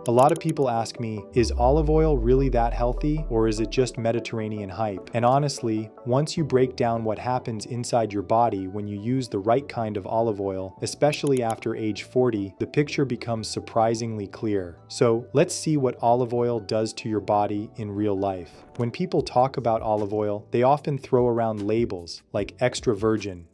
A lot of people ask me, is olive oil really that healthy, or is it just Mediterranean hype? And honestly, once you break down what happens inside your body when you use the right kind of olive oil, especially after age 40, the picture becomes surprisingly clear. So let's see what olive oil does to your body in real life. When people talk about olive oil, they often throw around labels like extra virgin,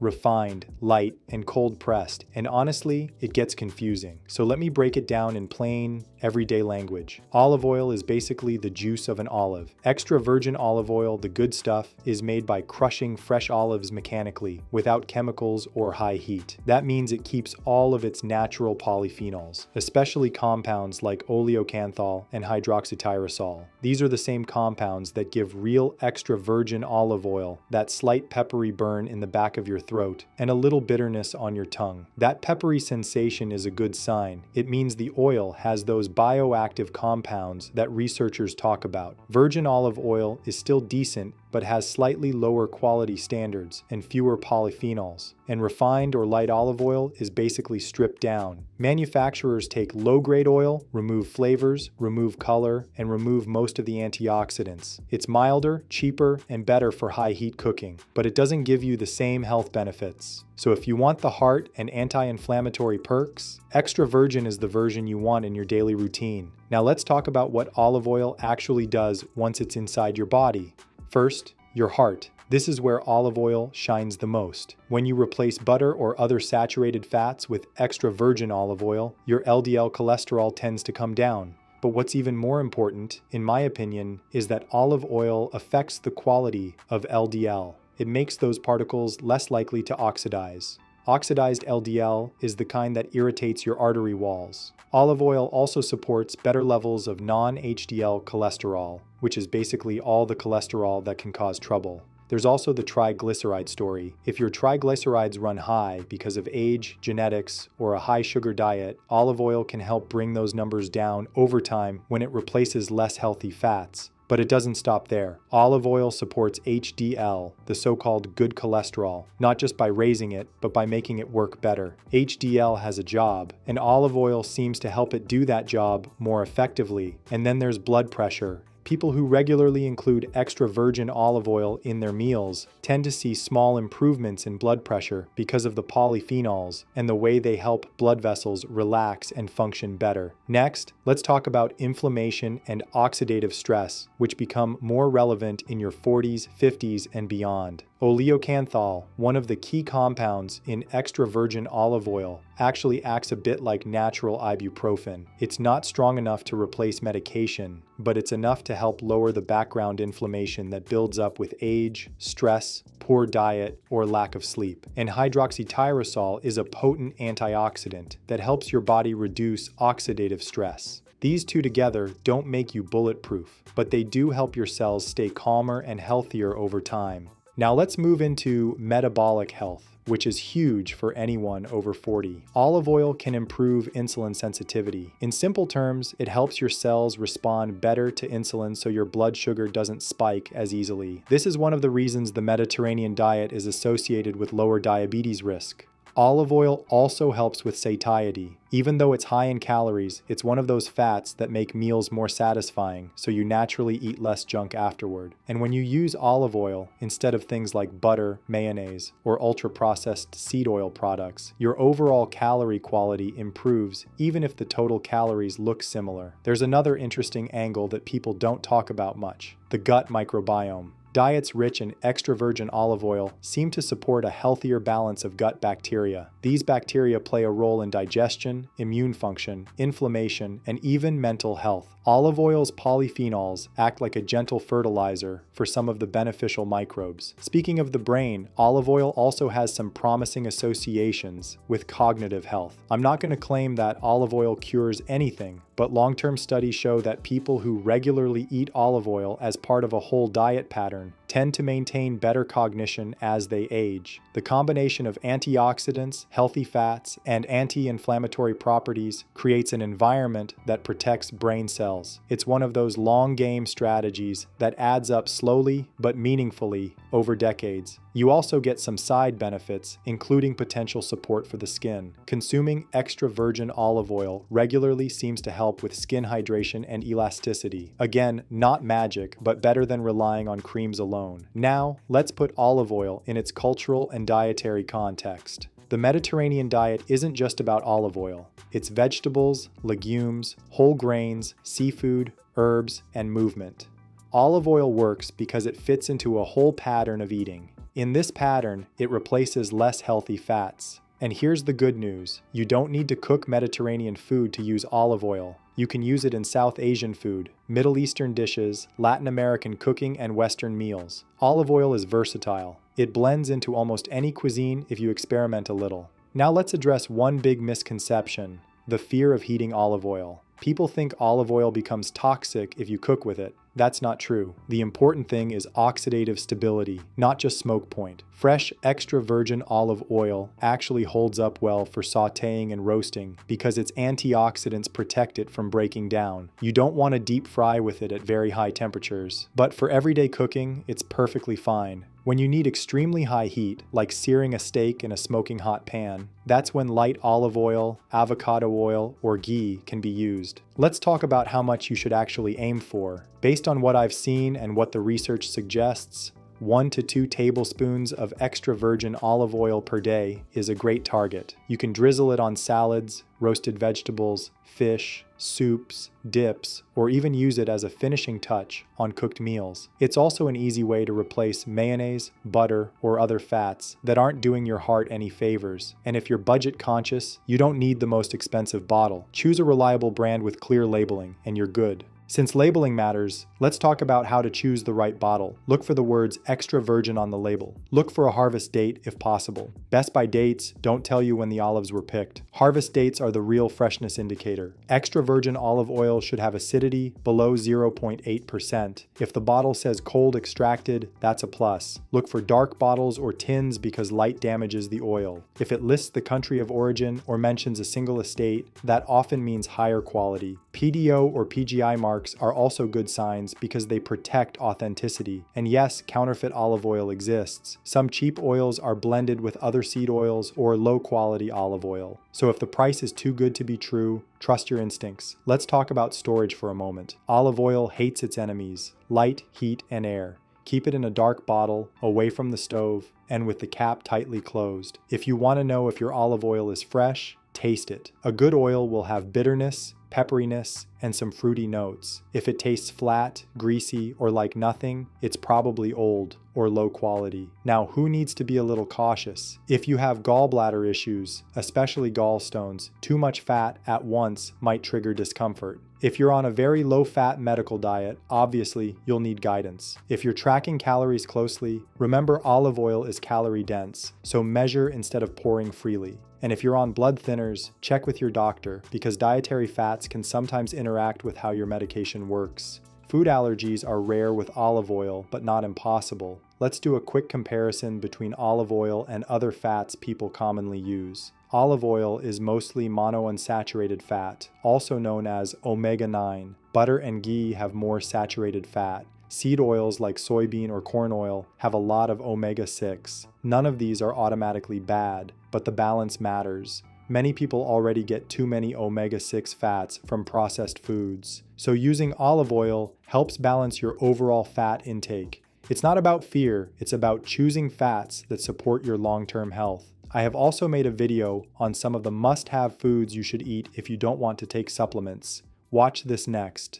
refined, light, and cold pressed, and honestly, it gets confusing. So let me break it down in plain, everyday language. Olive oil is basically the juice of an olive. Extra virgin olive oil, the good stuff, is made by crushing fresh olives mechanically, without chemicals or high heat. That means it keeps all of its natural polyphenols, especially compounds like oleocanthal and hydroxytyrosol. These are the same compounds that give real extra virgin olive oil that slight peppery burn in the back of your throat and a little bitterness on your tongue. That peppery sensation is a good sign. It means the oil has those bioactive compounds that researchers talk about. Virgin olive oil is still decent, but has slightly lower quality standards and fewer polyphenols. And refined or light olive oil is basically stripped down. Manufacturers take low-grade oil, remove flavors, remove color, and remove most of the antioxidants. It's milder, cheaper, and better for high-heat cooking, but it doesn't give you the same health benefits. So if you want the heart and anti-inflammatory perks, extra virgin is the version you want in your daily routine. Now let's talk about what olive oil actually does once it's inside your body. First, your heart. This is where olive oil shines the most. When you replace butter or other saturated fats with extra virgin olive oil, your LDL cholesterol tends to come down. But what's even more important, in my opinion, is that olive oil affects the quality of LDL. It makes those particles less likely to oxidize. Oxidized LDL is the kind that irritates your artery walls. Olive oil also supports better levels of non-HDL cholesterol, which is basically all the cholesterol that can cause trouble. There's also the triglyceride story. If your triglycerides run high because of age, genetics, or a high sugar diet, olive oil can help bring those numbers down over time when it replaces less healthy fats. But it doesn't stop there. Olive oil supports HDL, the so-called good cholesterol, not just by raising it, but by making it work better. HDL has a job, and olive oil seems to help it do that job more effectively. And then there's blood pressure. People who regularly include extra virgin olive oil in their meals tend to see small improvements in blood pressure because of the polyphenols and the way they help blood vessels relax and function better. Next, let's talk about inflammation and oxidative stress, which become more relevant in your 40s, 50s, and beyond. Oleocanthal, one of the key compounds in extra virgin olive oil, actually acts a bit like natural ibuprofen. It's not strong enough to replace medication, but it's enough to help lower the background inflammation that builds up with age, stress, poor diet, or lack of sleep. And hydroxytyrosol is a potent antioxidant that helps your body reduce oxidative stress. These two together don't make you bulletproof, but they do help your cells stay calmer and healthier over time. Now let's move into metabolic health, which is huge for anyone over 40. Olive oil can improve insulin sensitivity. In simple terms, it helps your cells respond better to insulin so your blood sugar doesn't spike as easily. This is one of the reasons the Mediterranean diet is associated with lower diabetes risk. Olive oil also helps with satiety. Even though it's high in calories, it's one of those fats that make meals more satisfying, so you naturally eat less junk afterward. And when you use olive oil instead of things like butter, mayonnaise, or ultra-processed seed oil products, your overall calorie quality improves even if the total calories look similar. There's another interesting angle that people don't talk about much: the gut microbiome. Diets rich in extra virgin olive oil seem to support a healthier balance of gut bacteria. These bacteria play a role in digestion, immune function, inflammation, and even mental health. Olive oil's polyphenols act like a gentle fertilizer for some of the beneficial microbes. Speaking of the brain, olive oil also has some promising associations with cognitive health. I'm not going to claim that olive oil cures anything, but long-term studies show that people who regularly eat olive oil as part of a whole diet pattern tend to maintain better cognition as they age. The combination of antioxidants, healthy fats, and anti-inflammatory properties creates an environment that protects brain cells. It's one of those long-game strategies that adds up slowly but meaningfully over decades. You also get some side benefits, including potential support for the skin. Consuming extra virgin olive oil regularly seems to help with skin hydration and elasticity. Again, not magic, but better than relying on creams alone. Now, let's put olive oil in its cultural and dietary context. The Mediterranean diet isn't just about olive oil. It's vegetables, legumes, whole grains, seafood, herbs, and movement. Olive oil works because it fits into a whole pattern of eating. In this pattern, it replaces less healthy fats. And here's the good news. You don't need to cook Mediterranean food to use olive oil. You can use it in South Asian food, Middle Eastern dishes, Latin American cooking, and Western meals. Olive oil is versatile. It blends into almost any cuisine if you experiment a little. Now let's address one big misconception: the fear of heating olive oil. People think olive oil becomes toxic if you cook with it. That's not true. The important thing is oxidative stability, not just smoke point. Fresh, extra virgin olive oil actually holds up well for sautéing and roasting because its antioxidants protect it from breaking down. You don't want to deep fry with it at very high temperatures. But for everyday cooking, it's perfectly fine. When you need extremely high heat, like searing a steak in a smoking hot pan, that's when light olive oil, avocado oil, or ghee can be used. Let's talk about how much you should actually aim for. Based on what I've seen and what the research suggests, 1 to 2 tablespoons of extra virgin olive oil per day is a great target. You can drizzle it on salads, roasted vegetables, fish, soups, dips, or even use it as a finishing touch on cooked meals. It's also an easy way to replace mayonnaise, butter, or other fats that aren't doing your heart any favors. And if you're budget conscious, you don't need the most expensive bottle. Choose a reliable brand with clear labeling, and you're good. Since labeling matters, let's talk about how to choose the right bottle. Look for the words extra virgin on the label. Look for a harvest date if possible. Best by dates don't tell you when the olives were picked. Harvest dates are the real freshness indicator. Extra virgin olive oil should have acidity below 0.8%. If the bottle says cold extracted, that's a plus. Look for dark bottles or tins because light damages the oil. If it lists the country of origin or mentions a single estate, that often means higher quality. PDO or PGI marks are also good signs because they protect authenticity. And yes, counterfeit olive oil exists. Some cheap oils are blended with other seed oils or low-quality olive oil. So if the price is too good to be true, trust your instincts. Let's talk about storage for a moment. Olive oil hates its enemies: light, heat, and air. Keep it in a dark bottle, away from the stove, and with the cap tightly closed. If you want to know if your olive oil is fresh, taste it. A good oil will have bitterness, pepperiness, and some fruity notes. If it tastes flat, greasy, or like nothing, it's probably old or low quality. Now, who needs to be a little cautious? If you have gallbladder issues, especially gallstones, too much fat at once might trigger discomfort. If you're on a very low-fat medical diet, obviously you'll need guidance. If you're tracking calories closely, remember olive oil is calorie dense, so measure instead of pouring freely. And if you're on blood thinners, check with your doctor because dietary fats can sometimes interact with how your medication works. Food allergies are rare with olive oil, but not impossible. Let's do a quick comparison between olive oil and other fats people commonly use. Olive oil is mostly monounsaturated fat, also known as omega-9. Butter and ghee have more saturated fat. Seed oils like soybean or corn oil have a lot of omega-6. None of these are automatically bad, but the balance matters. Many people already get too many omega-6 fats from processed foods, so using olive oil helps balance your overall fat intake. It's not about fear, it's about choosing fats that support your long-term health. I have also made a video on some of the must-have foods you should eat if you don't want to take supplements. Watch this next.